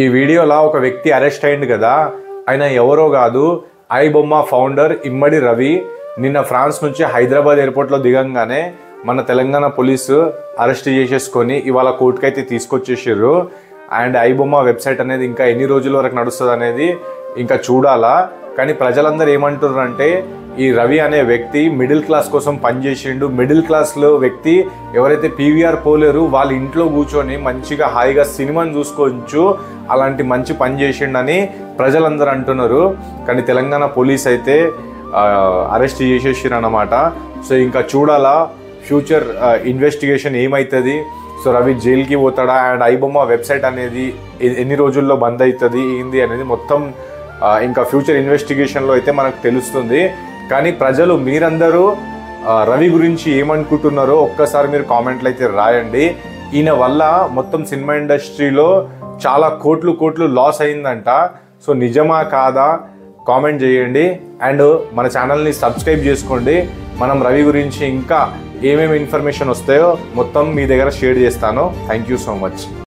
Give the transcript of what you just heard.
ఈ వీడియోలో ఒక వ్యక్తి అరెస్ట్ అయింది కదా, ఆయన ఎవరో కాదు, ఐబొమ్మ ఫౌండర్ ఇమ్మడి రవి. నిన్న ఫ్రాన్స్ నుంచి హైదరాబాద్ ఎయిర్పోర్ట్లో దిగంగానే మన తెలంగాణ పోలీసు అరెస్ట్ చేసేసుకొని ఇవాళ కోర్టుకు అయితే తీసుకొచ్చేసారు. అండ్ ఐబొమ్మ వెబ్సైట్ అనేది ఇంకా ఎన్ని రోజుల వరకు నడుస్తుంది అనేది ఇంకా చూడాలా. కానీ ప్రజలందరూ ఏమంటున్నారు అంటే, ఈ రవి అనే వ్యక్తి మిడిల్ క్లాస్ కోసం పనిచేసిండు. మిడిల్ క్లాస్లో వ్యక్తి ఎవరైతే పీవీఆర్ పోలేరు వాళ్ళ ఇంట్లో కూర్చొని మంచిగా హాయిగా సినిమాని చూసుకోవచ్చు, అలాంటి మంచి పని చేసిండని ప్రజలందరూ అంటున్నారు. కానీ తెలంగాణ పోలీస్ అయితే అరెస్ట్ చేసేసారు అన్నమాట. సో ఇంకా చూడాలా ఫ్యూచర్ ఇన్వెస్టిగేషన్ ఏమవుతుంది. సో రవి జైలుకి పోతాడా, అండ్ ఐబొమ్మ వెబ్సైట్ అనేది ఎన్ని రోజుల్లో బంద్ అవుతుంది ఏంది అనేది మొత్తం ఇంకా ఫ్యూచర్ ఇన్వెస్టిగేషన్లో అయితే మనకు తెలుస్తుంది. కానీ ప్రజలు మీరందరూ రవి గురించి ఏమనుకుంటున్నారో ఒక్కసారి మీరు కామెంట్లు అయితే రాయండి. ఈయన వల్ల మొత్తం సినిమా ఇండస్ట్రీలో చాలా కోట్లు లాస్ అయిందంట. సో నిజమా కాదా కామెంట్ చేయండి. అండ్ మన ఛానల్ని సబ్స్క్రైబ్ చేసుకోండి. మనం రవి గురించి ఇంకా ఏమేమి ఇన్ఫర్మేషన్ వస్తాయో మొత్తం మీ దగ్గర షేర్ చేస్తాను. Thank you so much.